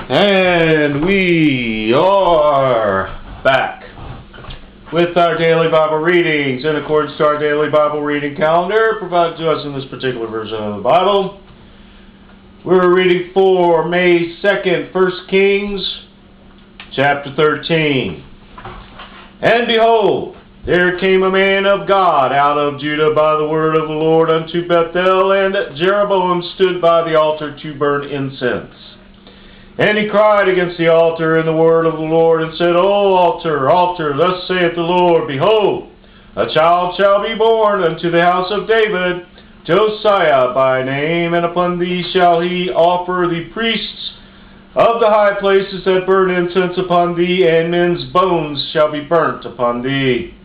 And we are back with our daily Bible readings in accordance to our daily Bible reading calendar provided to us in this particular version of the Bible. We're reading for May 2nd, 1 Kings, chapter 13. And behold, there came a man of God out of Judah by the word of the Lord unto Bethel, and Jeroboam stood by the altar to burn incense. And he cried against the altar in the word of the Lord, and said, O altar, altar, thus saith the Lord, Behold, a child shall be born unto the house of David, Josiah by name, and upon thee shall he offer the priests of the high places that burn incense upon thee, and men's bones shall be burnt upon thee.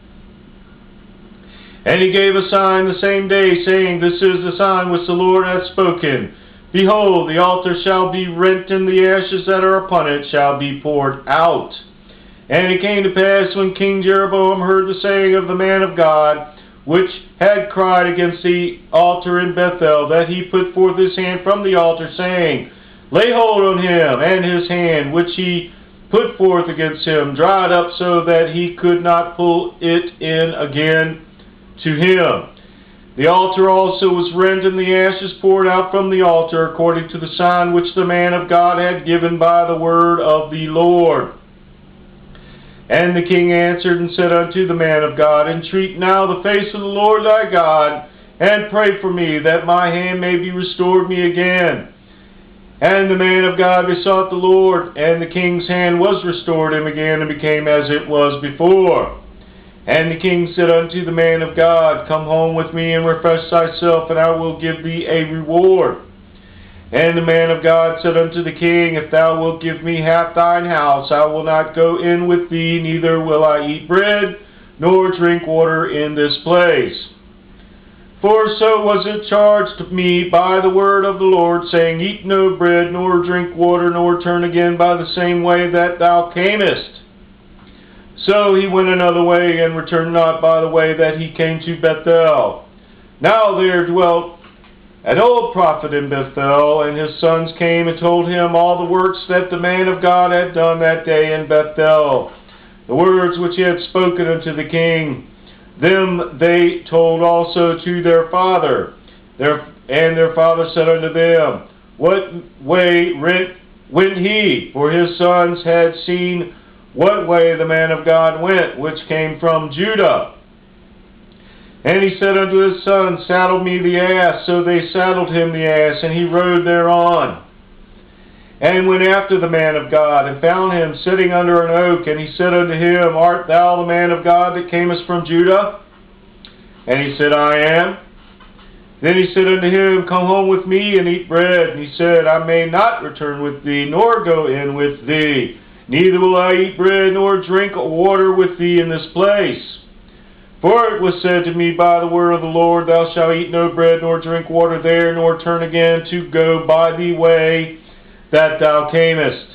And he gave a sign the same day, saying, This is the sign which the Lord hath spoken. Behold, the altar shall be rent, and the ashes that are upon it shall be poured out. And it came to pass, when King Jeroboam heard the saying of the man of God, which had cried against the altar in Bethel, that he put forth his hand from the altar, saying, Lay hold on him, and his hand, which he put forth against him, dried up so that he could not pull it in again to him. The altar also was rent, and the ashes poured out from the altar, according to the sign which the man of God had given by the word of the Lord. And the king answered and said unto the man of God, Entreat now the face of the Lord thy God, and pray for me, that my hand may be restored me again. And the man of God besought the Lord, and the king's hand was restored him again, and became as it was before. And the king said unto the man of God, Come home with me, and refresh thyself, and I will give thee a reward. And the man of God said unto the king, If thou wilt give me half thine house, I will not go in with thee, neither will I eat bread, nor drink water in this place. For so was it charged me by the word of the Lord, saying, Eat no bread, nor drink water, nor turn again by the same way that thou camest. So he went another way, and returned not by the way that he came to Bethel. Now there dwelt an old prophet in Bethel, and his sons came and told him all the works that the man of God had done that day in Bethel, the words which he had spoken unto the king. Them they told also to their father. And their father said unto them, What way went he? For his sons had seen what way the man of God went, which came from Judah. And he said unto his son, Saddle me the ass. So they saddled him the ass, and he rode thereon. And went after the man of God, and found him sitting under an oak. And he said unto him, Art thou the man of God that camest from Judah? And he said, I am. Then he said unto him, Come home with me, and eat bread. And he said, I may not return with thee, nor go in with thee. Neither will I eat bread, nor drink water with thee in this place. For it was said to me by the word of the Lord, Thou shalt eat no bread, nor drink water there, nor turn again to go by the way that thou camest.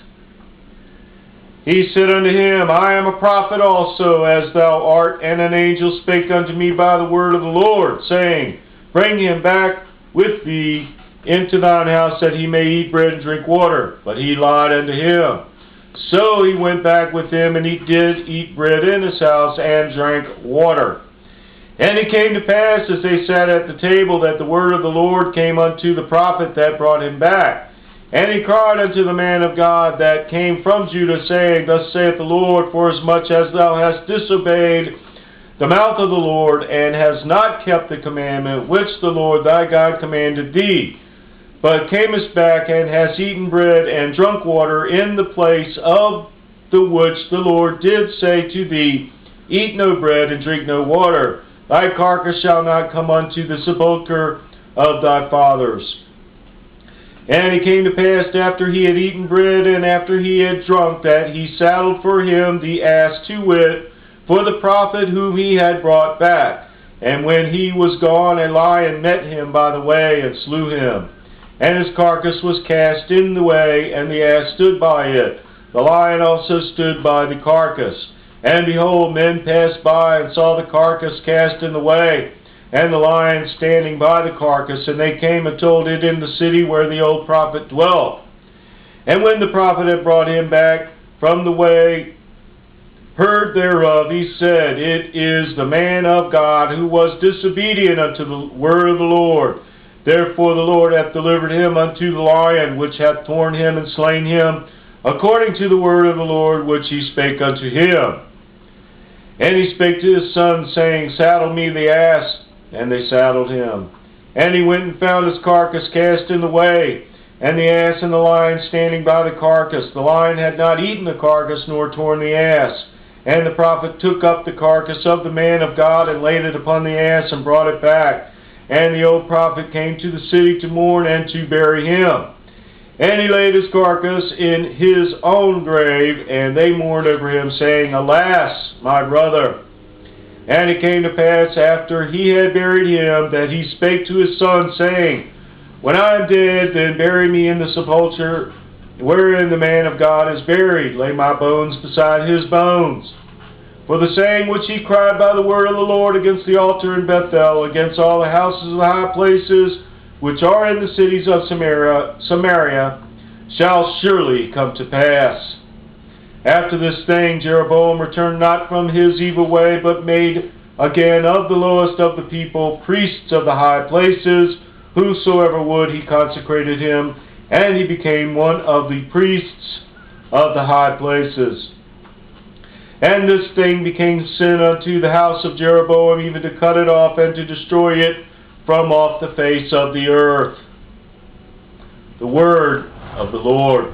He said unto him, I am a prophet also, as thou art, and an angel spake unto me by the word of the Lord, saying, Bring him back with thee into thine house, that he may eat bread and drink water. But he lied unto him. So he went back with him, and he did eat bread in his house, and drank water. And it came to pass, as they sat at the table, that the word of the Lord came unto the prophet that brought him back. And he cried unto the man of God that came from Judah, saying, Thus saith the Lord, Forasmuch as thou hast disobeyed the mouth of the Lord, and hast not kept the commandment which the Lord thy God commanded thee, but camest back, and hast eaten bread and drunk water in the place of the which the Lord did say to thee, Eat no bread and drink no water, thy carcass shall not come unto the sepulchre of thy fathers. And it came to pass, after he had eaten bread, and after he had drunk, that he saddled for him the ass, to wit, for the prophet whom he had brought back. And when he was gone, a lion met him by the way, and slew him. And his carcass was cast in the way, and the ass stood by it. The lion also stood by the carcass. And behold, men passed by, and saw the carcass cast in the way, and the lion standing by the carcass, and they came and told it in the city where the old prophet dwelt. And when the prophet had brought him back from the way, heard thereof, he said, It is the man of God who was disobedient unto the word of the Lord. Therefore the Lord hath delivered him unto the lion, which hath torn him and slain him, according to the word of the Lord which he spake unto him. And he spake to his son, saying, Saddle me the ass. And they saddled him. And he went and found his carcass cast in the way, and the ass and the lion standing by the carcass. The lion had not eaten the carcass, nor torn the ass. And the prophet took up the carcass of the man of God, and laid it upon the ass, and brought it back. And the old prophet came to the city to mourn and to bury him. And he laid his carcass in his own grave, and they mourned over him, saying, Alas, my brother! And it came to pass, after he had buried him, that he spake to his son, saying, When I am dead, then bury me in the sepulchre wherein the man of God is buried. Lay my bones beside his bones. For the saying which he cried by the word of the Lord against the altar in Bethel, against all the houses of the high places which are in the cities of Samaria, shall surely come to pass. After this thing, Jeroboam returned not from his evil way, but made again of the lowest of the people priests of the high places. Whosoever would, he consecrated him, and he became one of the priests of the high places. And this thing became sin unto the house of Jeroboam, even to cut it off and to destroy it from off the face of the earth. The word of the Lord.